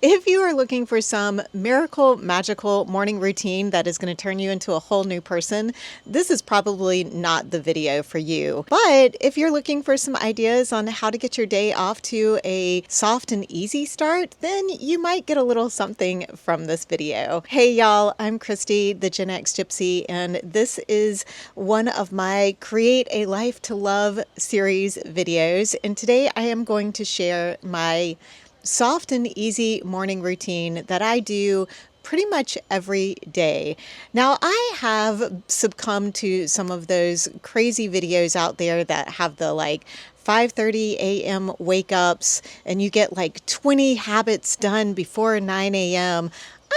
If you are looking for some miracle, magical morning routine that is going to turn you into a whole new person, this is probably not the video for you. But if you're looking for some ideas on how to get your day off to a soft and easy start, then you might get a little something from this video. Hey y'all, I'm Christy, the Genx Gypsy, and this is one of my Create a Life to Love series videos. And today I am going to share my soft and easy morning routine that I do pretty much every day. Now, I have succumbed to some of those crazy videos out there that have the 5:30 a.m. wake ups and you get 20 habits done before 9 a.m.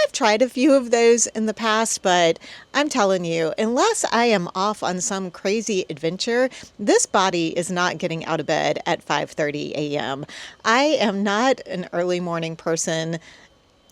I've tried a few of those in the past, but I'm telling you, unless I am off on some crazy adventure, this body is not getting out of bed at 5:30 a.m. I am not an early morning person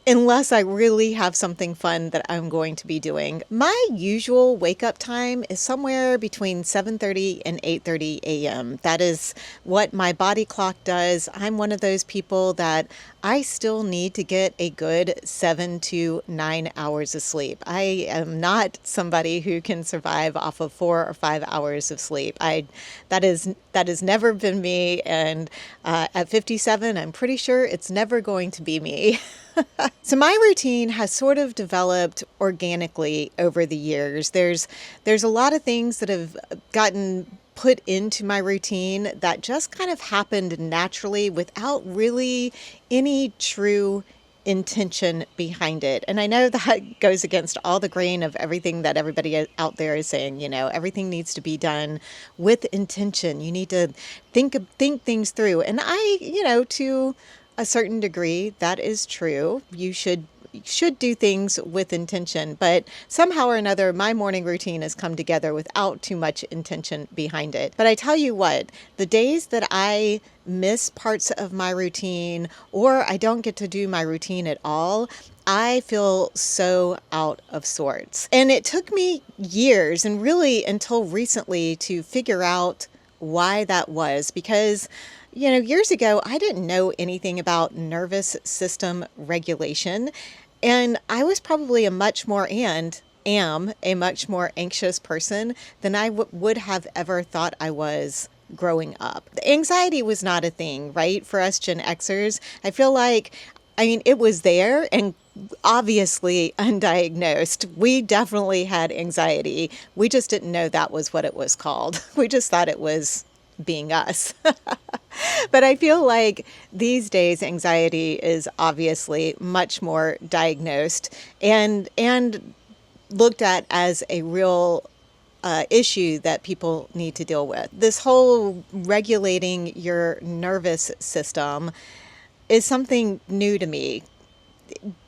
unless I really have something fun that I'm going to be doing. My usual wake up time is somewhere between 7:30 and 8:30 a.m. That is what my body clock does. I'm one of those people that I still need to get a good 7 to 9 hours of sleep. I am not somebody who can survive off of 4 or 5 hours of sleep. That has never been me, and at 57, I'm pretty sure it's never going to be me. So my routine has sort of developed organically over the years. There's a lot of things that have gotten put into my routine that just kind of happened naturally without really any true intention behind it. And I know that goes against all the grain of everything that everybody out there is saying. Everything needs to be done with intention. You need to think things through. And to a certain degree, that is true. You should do things with intention, but somehow or another, my morning routine has come together without too much intention behind it. But I tell you what, the days that I miss parts of my routine or I don't get to do my routine at all, I feel so out of sorts. And it took me years, and really until recently, to figure out why that was, because years ago, I didn't know anything about nervous system regulation, and I was probably am a much more anxious person than I would have ever thought I was growing up. The anxiety was not a thing, right? For us Gen Xers, it was there and obviously undiagnosed. We definitely had anxiety. We just didn't know that was what it was called. We just thought it was being us. But I feel like these days anxiety is obviously much more diagnosed and looked at as a real issue that people need to deal with. This whole regulating your nervous system is something new to me.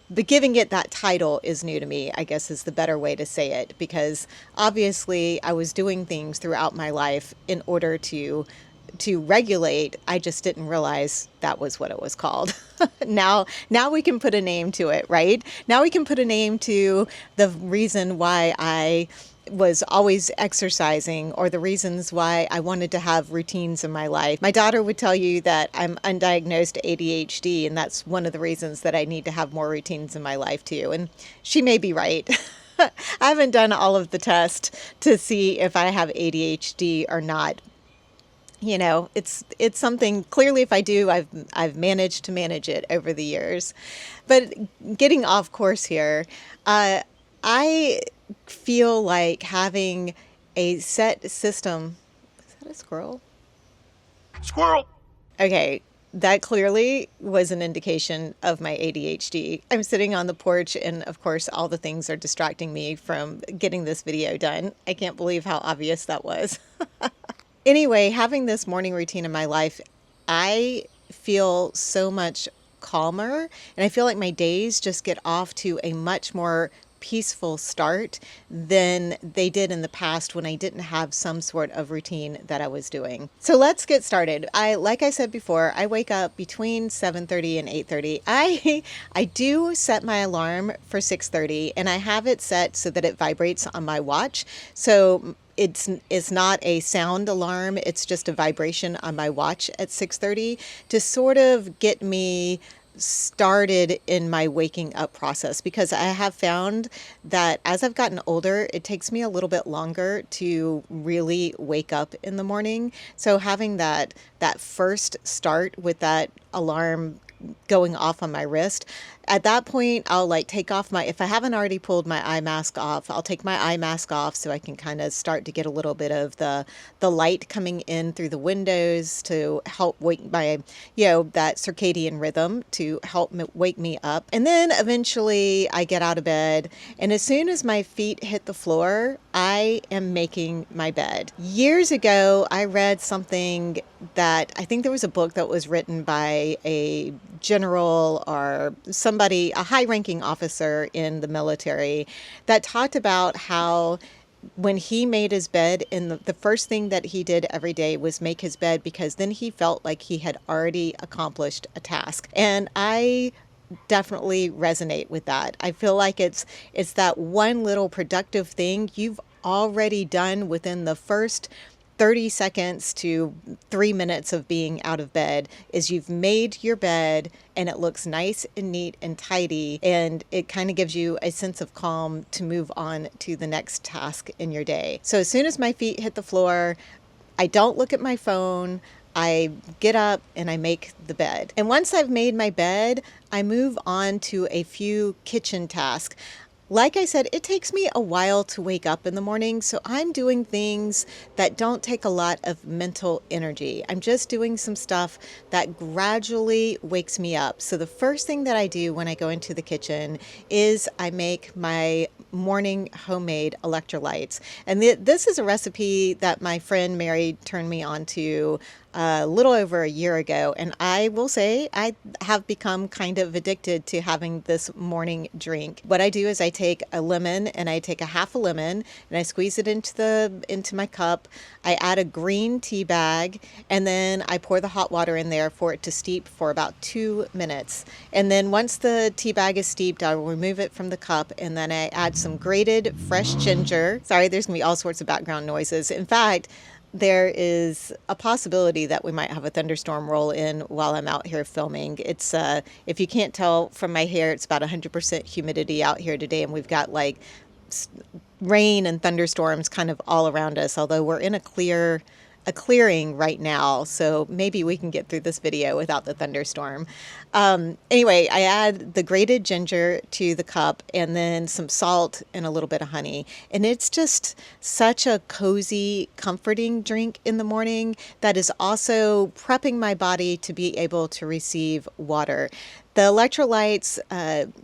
But giving it that title is new to me, I guess is the better way to say it, because obviously I was doing things throughout my life in order to regulate. I just didn't realize that was what it was called. Now we can put a name to it, right? Now we can put a name to the reason why I was always exercising, or the reasons why I wanted to have routines in my life. My daughter would tell you that I'm undiagnosed ADHD, and that's one of the reasons that I need to have more routines in my life too. And she may be right. I haven't done all of the tests to see if I have ADHD or not. It's something, clearly if I do, I've managed to manage it over the years. But getting off course here, I feel like having a set system. Is that a squirrel? Squirrel! Okay, that clearly was an indication of my ADHD. I'm sitting on the porch, and of course all the things are distracting me from getting this video done. I can't believe how obvious that was. Anyway, having this morning routine in my life, I feel so much calmer, and I feel like my days just get off to a much more peaceful start than they did in the past when I didn't have some sort of routine that I was doing. So let's get started. Like I said before, I wake up between 7:30 and 8:30. I do set my alarm for 6:30, and I have it set so that it vibrates on my watch. So it's not a sound alarm, it's just a vibration on my watch at 6:30 to sort of get me started in my waking up process, because I have found that as I've gotten older, it takes me a little bit longer to really wake up in the morning. So having that first start with that alarm going off on my wrist, at that point I'll like take off my, if I haven't already pulled my eye mask off, I'll take my eye mask off so I can kind of start to get a little bit of the light coming in through the windows to help wake my, that circadian rhythm to help wake me up. And then eventually I get out of bed, and as soon as my feet hit the floor, I am making my bed. Years ago, I read something that, I think there was a book that was written by a general or somebody, a high ranking officer in the military, that talked about how when he made his bed, and the first thing that he did every day was make his bed, because then he felt like he had already accomplished a task. And I definitely resonate with that. I feel like it's that one little productive thing you've already done within the first 30 seconds to 3 minutes of being out of bed, is you've made your bed and it looks nice and neat and tidy, and it kind of gives you a sense of calm to move on to the next task in your day. So as soon as my feet hit the floor, I don't look at my phone. I get up and I make the bed. And once I've made my bed, I move on to a few kitchen tasks. Like I said, it takes me a while to wake up in the morning, so I'm doing things that don't take a lot of mental energy. I'm just doing some stuff that gradually wakes me up. So the first thing that I do when I go into the kitchen is I make my morning homemade electrolytes. And this is a recipe that my friend Mary turned me on to a little over a year ago, and I will say I have become kind of addicted to having this morning drink. What I do is I take a lemon, and I take a half a lemon and I squeeze it into my cup. I add a green tea bag, and then I pour the hot water in there for it to steep for about 2 minutes. And then once the tea bag is steeped, I will remove it from the cup, and then I add some grated fresh ginger. Sorry, there's gonna be all sorts of background noises. In fact, there is a possibility that we might have a thunderstorm roll in while I'm out here filming. It's if you can't tell from my hair, it's about 100% humidity out here today, and we've got like rain and thunderstorms kind of all around us, although we're in a clearing right now, so maybe we can get through this video without the thunderstorm. Anyway, I add the grated ginger to the cup, and then some salt and a little bit of honey. And it's just such a cozy, comforting drink in the morning that is also prepping my body to be able to receive water. The electrolytes,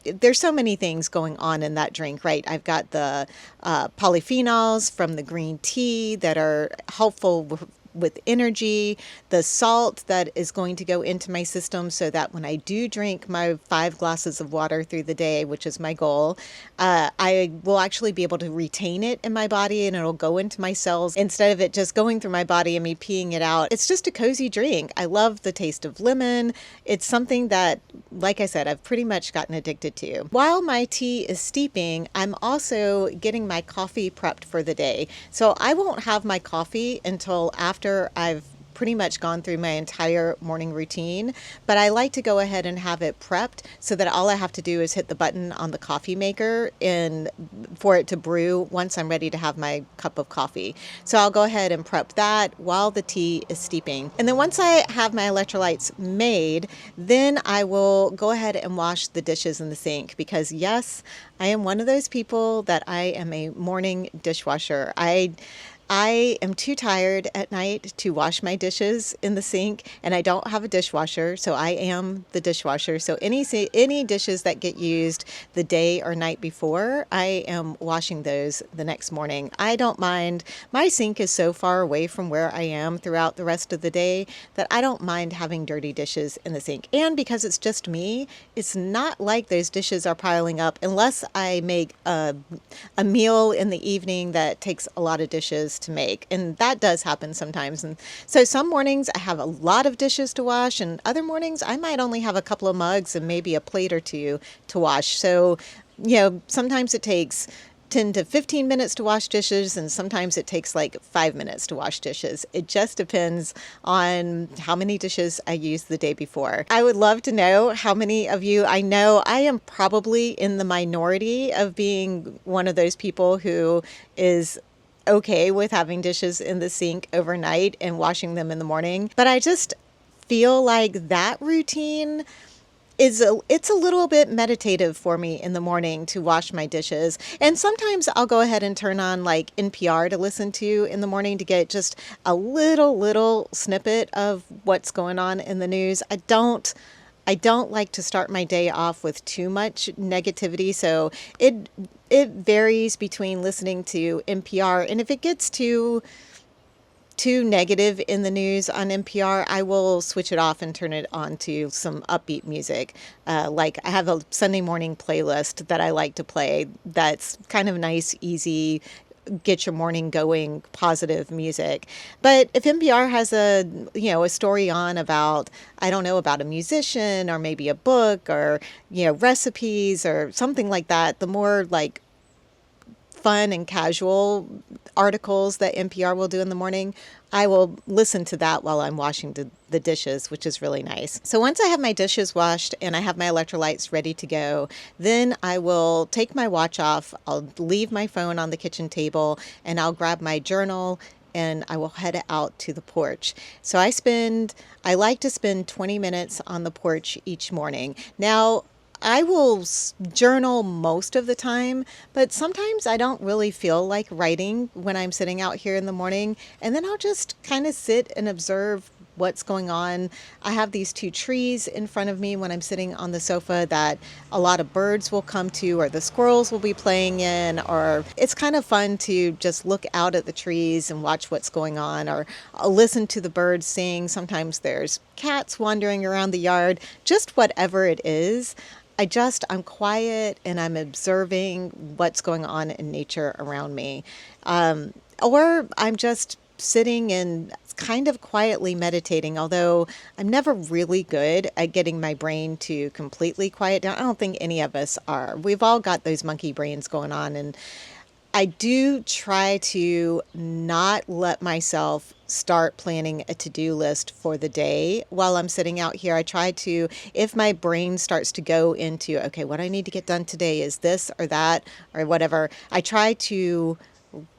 there's so many things going on in that drink, right? I've got the polyphenols from the green tea that are helpful with energy, the salt that is going to go into my system so that when I do drink my 5 glasses of water through the day, which is my goal, I will actually be able to retain it in my body, and it'll go into my cells instead of it just going through my body and me peeing it out. It's just a cozy drink. I love the taste of lemon. It's something that, like I said, I've pretty much gotten addicted to. While my tea is steeping, I'm also getting my coffee prepped for the day. So I won't have my coffee until after I've pretty much gone through my entire morning routine, but I like to go ahead and have it prepped so that all I have to do is hit the button on the coffee maker and for it to brew once I'm ready to have my cup of coffee. So I'll go ahead and prep that while the tea is steeping. And then once I have my electrolytes made, then I will go ahead and wash the dishes in the sink, because yes, I am one of those people that I am a morning dishwasher. I am too tired at night to wash my dishes in the sink, and I don't have a dishwasher, so I am the dishwasher. So any dishes that get used the day or night before, I am washing those the next morning. I don't mind. My sink is so far away from where I am throughout the rest of the day that I don't mind having dirty dishes in the sink. And because it's just me, it's not like those dishes are piling up unless I make a meal in the evening that takes a lot of dishes to make, and that does happen sometimes. And so some mornings I have a lot of dishes to wash, and other mornings I might only have a couple of mugs and maybe a plate or two to wash. So sometimes it takes 10 to 15 minutes to wash dishes, and sometimes it takes like 5 minutes to wash dishes. It just depends on how many dishes I used the day before. I would love to know how many of you, I know I am probably in the minority of being one of those people who is okay with having dishes in the sink overnight and washing them in the morning, but I just feel like that routine it's a little bit meditative for me in the morning to wash my dishes. And sometimes I'll go ahead and turn on like NPR to listen to in the morning to get just a little snippet of what's going on in the news. I don't like to start my day off with too much negativity, so it varies between listening to NPR, and if it gets too negative in the news on NPR, I will switch it off and turn it on to some upbeat music. Like I have a Sunday morning playlist that I like to play that's kind of nice, easy, get your morning going, positive music. But if NPR has a story on about, I don't know, about a musician or maybe a book or, recipes or something like that, the more like fun and casual articles that NPR will do in the morning, I will listen to that while I'm washing the dishes, which is really nice. So once I have my dishes washed and I have my electrolytes ready to go, then I will take my watch off, I'll leave my phone on the kitchen table, and I'll grab my journal and I will head out to the porch. So I like to spend 20 minutes on the porch each morning. Now, I will journal most of the time, but sometimes I don't really feel like writing when I'm sitting out here in the morning, and then I'll just kind of sit and observe what's going on. I have these two trees in front of me when I'm sitting on the sofa that a lot of birds will come to, or the squirrels will be playing in, or it's kind of fun to just look out at the trees and watch what's going on, or I'll listen to the birds sing. Sometimes there's cats wandering around the yard, just whatever it is. I'm quiet and I'm observing what's going on in nature around me. Or I'm just sitting and kind of quietly meditating, although I'm never really good at getting my brain to completely quiet down. I don't think any of us are. We've all got those monkey brains going on, and I do try to not let myself start planning a to-do list for the day while I'm sitting out here. I try to, if my brain starts to go into, okay, what I need to get done today is this or that or whatever, I try to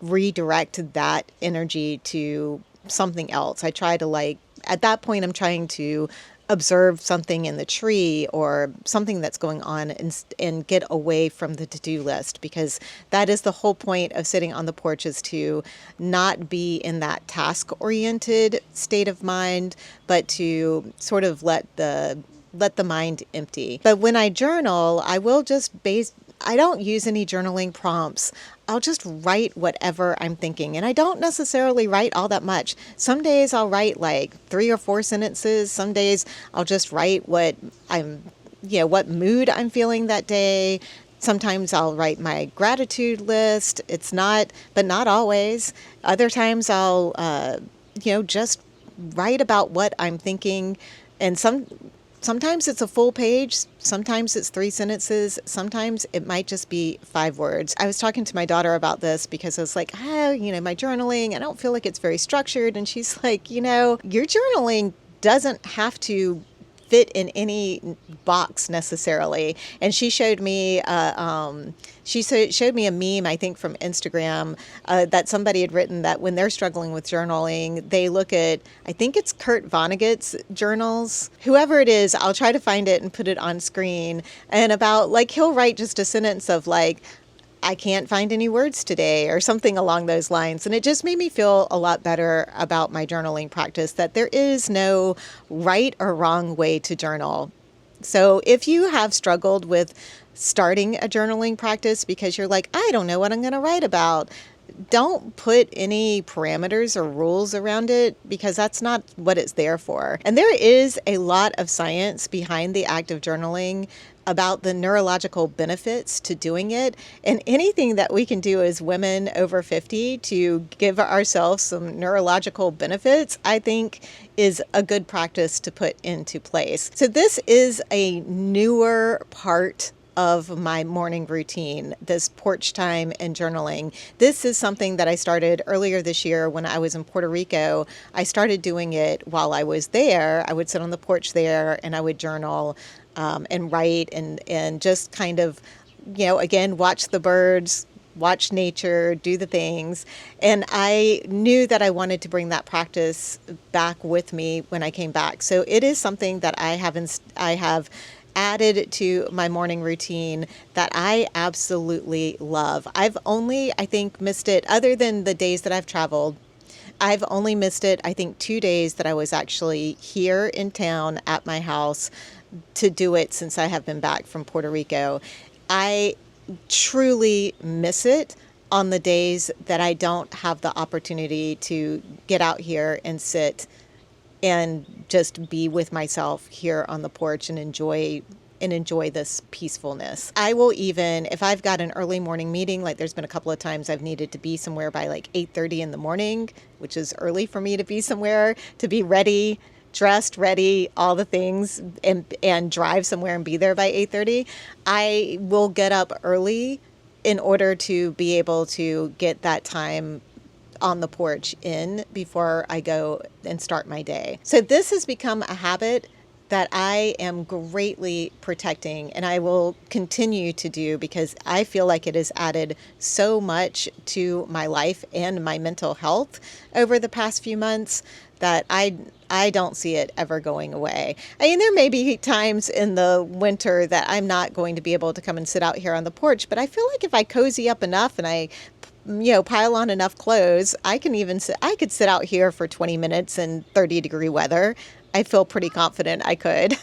redirect that energy to something else. I try to at that point, I'm trying to observe something in the tree or something that's going on and get away from the to-do list, because that is the whole point of sitting on the porch, is to not be in that task-oriented state of mind, but to sort of let the mind empty. But when I journal, I will I don't use any journaling prompts. I'll just write whatever I'm thinking. And I don't necessarily write all that much. Some days I'll write like 3 or 4 sentences. Some days I'll just write what mood I'm feeling that day. Sometimes I'll write my gratitude list. But not always. Other times I'll, just write about what I'm thinking. And sometimes it's a full page, sometimes it's 3 sentences, sometimes it might just be 5 words. I was talking to my daughter about this because I was like, my journaling, I don't feel like it's very structured. And she's like, your journaling doesn't have to fit in any box necessarily. And she showed me showed me a meme, I think from Instagram, that somebody had written that when they're struggling with journaling, they look at, I think it's Kurt Vonnegut's journals. Whoever it is, I'll try to find it and put it on screen. And about he'll write just a sentence of I can't find any words today, or something along those lines. And it just made me feel a lot better about my journaling practice, that there is no right or wrong way to journal. So if you have struggled with starting a journaling practice because you're like, I don't know what I'm going to write about, don't put any parameters or rules around it, because that's not what it's there for. And there is a lot of science behind the act of journaling about the neurological benefits to doing it, and anything that we can do as women over 50 to give ourselves some neurological benefits, I think is a good practice to put into place. So this is a newer part of my morning routine, this porch time and journaling. This is something that I started earlier this year when I was in Puerto Rico. I started doing it while I was there. I would sit on the porch there and I would journal and write and just kind of, again, watch the birds, watch nature, do the things. And I knew that I wanted to bring that practice back with me when I came back. So it is something that I have added to my morning routine that I absolutely love. I've only, I think, missed it, other than the days that I've traveled. I've only missed it, I think, 2 days that I was actually here in town at my house to do it since I have been back from Puerto Rico. I truly miss it on the days that I don't have the opportunity to get out here and sit and just be with myself here on the porch and enjoy this peacefulness. I will even, if I've got an early morning meeting, like there's been a couple of times I've needed to be somewhere by like 8:30 in the morning, which is early for me to be somewhere, to be ready, dressed, ready, all the things, and drive somewhere and be there by 8:30. I will get up early in order to be able to get that time on the porch in before I go and start my day. So this has become a habit that I am greatly protecting, and I will continue to do because I feel like it has added so much to my life and my mental health over the past few months that I don't see it ever going away. I mean, there may be times in the winter that I'm not going to be able to come and sit out here on the porch, but I feel like if I cozy up enough and I pile on enough clothes, I could sit out here for 20 minutes in 30-degree weather. I feel pretty confident I could.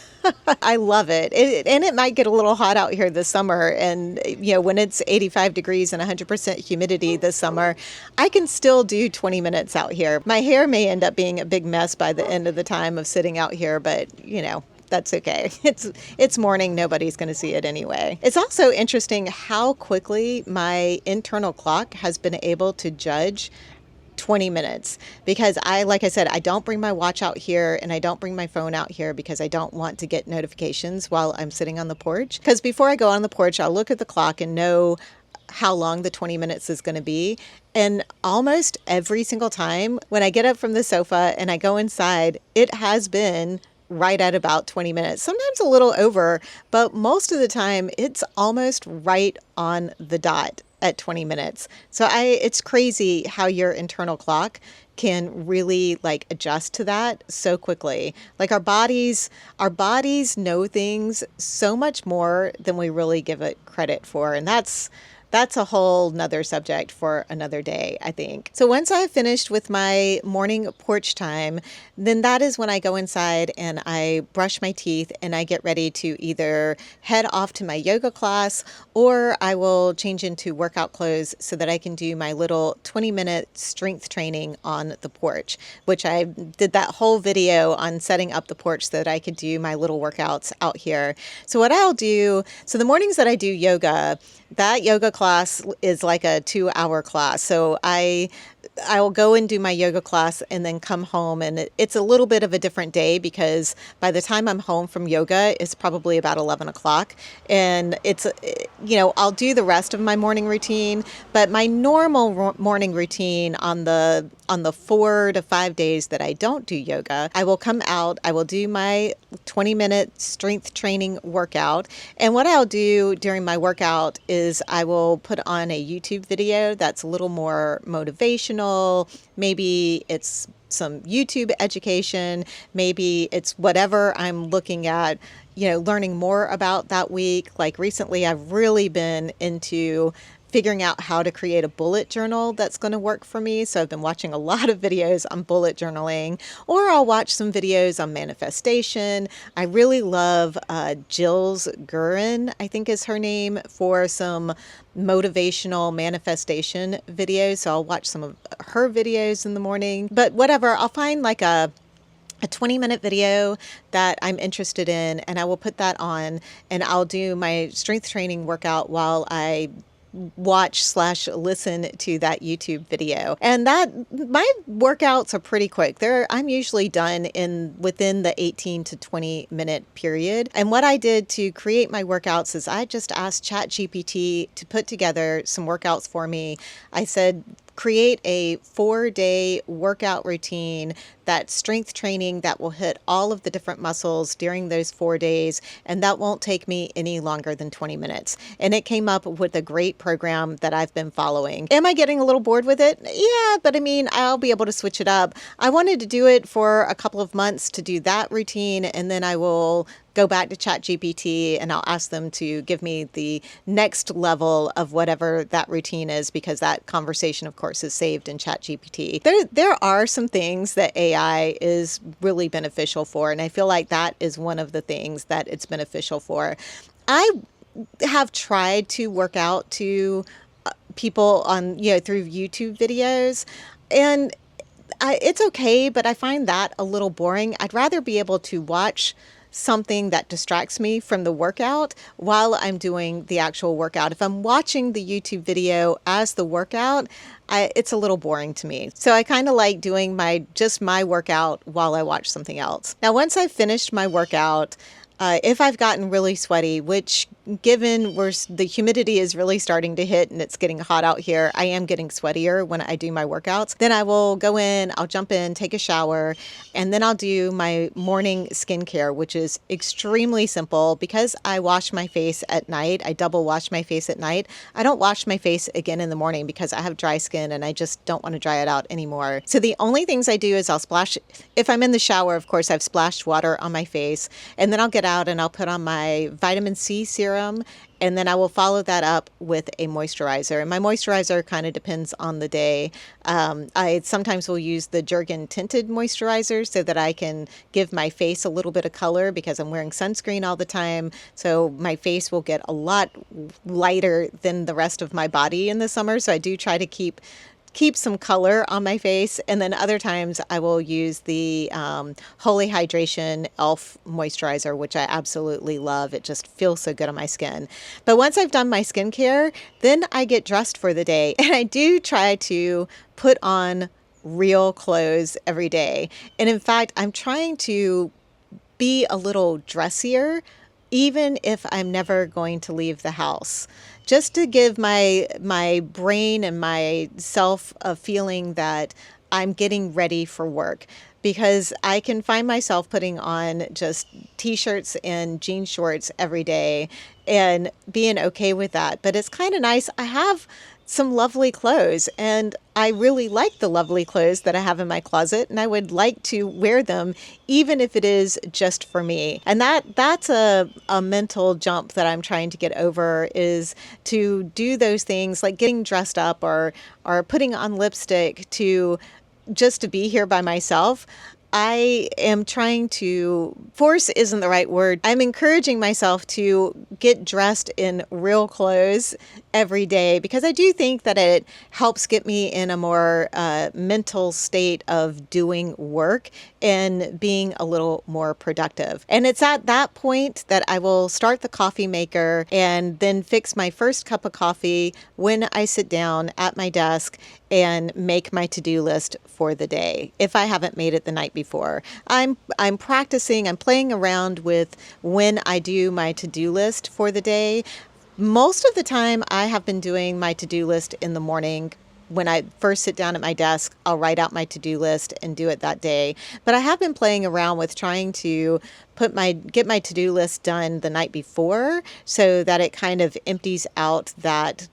I love it. And it might get a little hot out here this summer. And, when it's 85 degrees and 100% humidity this summer, I can still do 20 minutes out here. My hair may end up being a big mess by the end of the time of sitting out here, but, that's okay. It's morning. Nobody's going to see it anyway. It's also interesting how quickly my internal clock has been able to judge 20 minutes because like I said, I don't bring my watch out here and I don't bring my phone out here because I don't want to get notifications while I'm sitting on the porch. Because before I go on the porch, I'll look at the clock and know how long the 20 minutes is going to be. And almost every single time when I get up from the sofa and I go inside, it has been right at about 20 minutes, sometimes a little over, but most of the time it's almost right on the dot at 20 minutes. So it's crazy how your internal clock can really adjust to that so quickly. Like our bodies know things so much more than we really give it credit for. And that's a whole nother subject for another day, I think. So once I've finished with my morning porch time, then that is when I go inside and I brush my teeth and I get ready to either head off to my yoga class or I will change into workout clothes so that I can do my little 20-minute strength training on the porch, which I did that whole video on setting up the porch so that I could do my little workouts out here. So what I'll do, so the mornings that I do yoga, that yoga class is like a 2-hour class. So I will go and do my yoga class and then come home, and it's a little bit of a different day because by the time I'm home from yoga, it's probably about 11 o'clock. And it's, I'll do the rest of my morning routine, but my normal morning routine on the 4 to 5 days that I don't do yoga, I will come out, I will do my 20-minute strength training workout. And what I'll do during my workout is I will put on a YouTube video that's a little more motivational. Maybe it's some YouTube education. Maybe it's whatever I'm looking at, learning more about that week. Like recently, I've really been into figuring out how to create a bullet journal that's going to work for me. So I've been watching a lot of videos on bullet journaling, or I'll watch some videos on manifestation. I really love Jill's Gurin, I think is her name, for some motivational manifestation videos. So I'll watch some of her videos in the morning. But whatever, I'll find like a 20-minute video that I'm interested in, and I will put that on and I'll do my strength training workout while I watch/listen to that YouTube video. And that my workouts are pretty quick. I'm usually done within the 18 to 20 minute period. And what I did to create my workouts is I just asked ChatGPT to put together some workouts for me. I said, create a 4-day workout routine that's strength training that will hit all of the different muscles during those 4 days, and that won't take me any longer than 20 minutes. And it came up with a great program that I've been following. Am I getting a little bored with it? Yeah, but I mean, I'll be able to switch it up. I wanted to do it for a couple of months to do that routine, and then I will go back to ChatGPT and I'll ask them to give me the next level of whatever that routine is, because that conversation, of course, is saved in ChatGPT. There are some things that AI is really beneficial for, and I feel like that is one of the things that it's beneficial for. I have tried to work out to people on, through YouTube videos, and it's okay, but I find that a little boring. I'd rather be able to watch something that distracts me from the workout while I'm doing the actual workout. If I'm watching the YouTube video as the workout, it's a little boring to me. So I kind of like doing my workout while I watch something else. Now, once I've finished my workout, if I've gotten really sweaty, which given where the humidity is really starting to hit and it's getting hot out here, I am getting sweatier when I do my workouts. Then I will go in, I'll jump in, take a shower, and then I'll do my morning skincare, which is extremely simple. Because I wash my face at night, I double wash my face at night. I don't wash my face again in the morning because I have dry skin and I just don't want to dry it out anymore. So the only things I do is I'll splash, if I'm in the shower, of course, I've splashed water on my face, and then I'll get out and I'll put on my vitamin C serum, and then I will follow that up with a moisturizer. And my moisturizer kind of depends on the day. I sometimes will use the Jergen tinted moisturizer so that I can give my face a little bit of color, because I'm wearing sunscreen all the time. So my face will get a lot lighter than the rest of my body in the summer. So I do try to keep some color on my face. And then other times I will use the Holy Hydration Elf moisturizer, which I absolutely love. It just feels so good on my skin. But once I've done my skincare, then I get dressed for the day. And I do try to put on real clothes every day. And in fact, I'm trying to be a little dressier, even if I'm never going to leave the house, just to give my brain and myself a feeling that I'm getting ready for work. Because I can find myself putting on just t-shirts and jean shorts every day and being okay with that. But it's kind of nice. I have some lovely clothes, and I really like the lovely clothes that I have in my closet, and I would like to wear them even if it is just for me. And that's a mental jump that I'm trying to get over, is to do those things like getting dressed up or putting on lipstick just to be here by myself. I am trying to, force isn't the right word. I'm encouraging myself to get dressed in real clothes every day, because I do think that it helps get me in a more mental state of doing work and being a little more productive. And it's at that point that I will start the coffee maker and then fix my first cup of coffee when I sit down at my desk and make my to-do list for the day, if I haven't made it the night before. I'm practicing, I'm playing around with when I do my to-do list for the day. Most of the time I have been doing my to-do list in the morning. When I first sit down at my desk, I'll write out my to-do list and do it that day. But I have been playing around with trying to get my to-do list done the night before, so that it kind of empties out that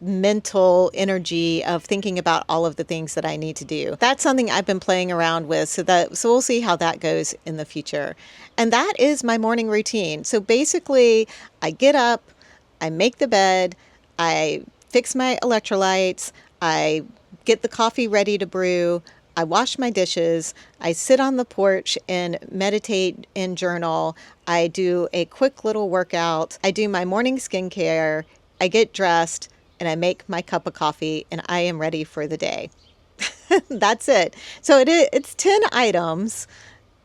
mental energy of thinking about all of the things that I need to do. That's something I've been playing around with, so we'll see how that goes in the future. And that is my morning routine. So basically, I get up, I make the bed, I fix my electrolytes, I get the coffee ready to brew, I wash my dishes, I sit on the porch and meditate and journal, I do a quick little workout, I do my morning skincare, I get dressed, and I make my cup of coffee, and I am ready for the day. That's it. So it's 10 items,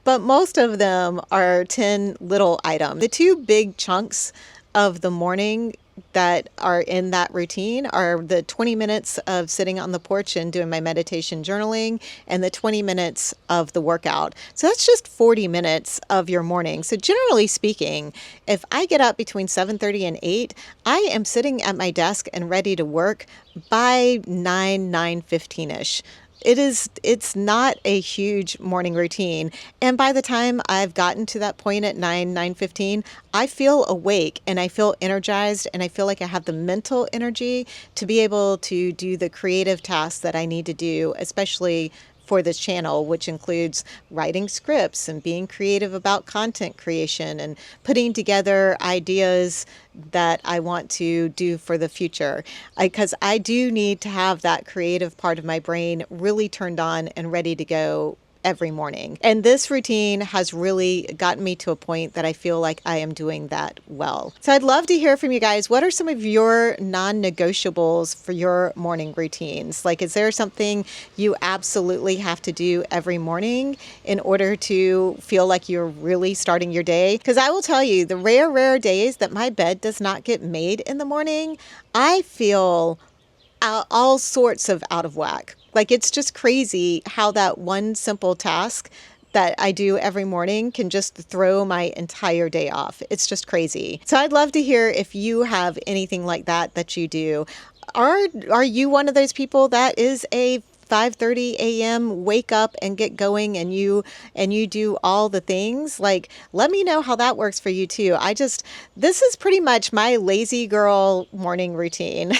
but most of them are 10 little items. The two big chunks of the morning that are in that routine are the 20 minutes of sitting on the porch and doing my meditation journaling and the 20 minutes of the workout. So that's just 40 minutes of your morning. So generally speaking, if I get up between 7:30 and 8, I am sitting at my desk and ready to work by 9:15ish. It's not a huge morning routine. And by the time I've gotten to that point at 9:15, I feel awake and I feel energized and I feel like I have the mental energy to be able to do the creative tasks that I need to do, especially for this channel, which includes writing scripts and being creative about content creation and putting together ideas that I want to do for the future. Because I do need to have that creative part of my brain really turned on and ready to go every morning. And this routine has really gotten me to a point that I feel like I am doing that well. So I'd love to hear from you guys. What are some of your non-negotiables for your morning routines? Like, is there something you absolutely have to do every morning in order to feel like you're really starting your day? Because I will tell you, the rare days that my bed does not get made in the morning, I feel all sorts of out of whack. Like, it's just crazy how that one simple task that I do every morning can just throw my entire day off. It's just crazy. So I'd love to hear if you have anything like that you do. Are you one of those people that is a 5:30 a.m. wake up and get going and you do all the things? Like, let me know how that works for you too. This is pretty much my lazy girl morning routine.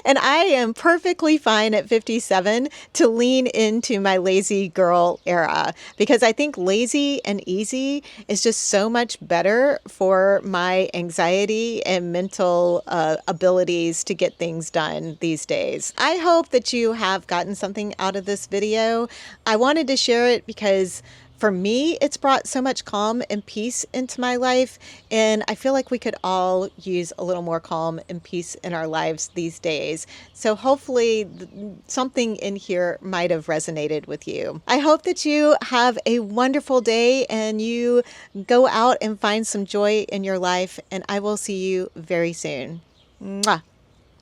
And I am perfectly fine at 57 to lean into my lazy girl era, because I think lazy and easy is just so much better for my anxiety and mental abilities to get things done these days. I hope that you have gotten something out of this video. I wanted to share it because for me, it's brought so much calm and peace into my life, and I feel like we could all use a little more calm and peace in our lives these days. So hopefully something in here might have resonated with you. I hope that you have a wonderful day and you go out and find some joy in your life, and I will see you very soon. Mwah.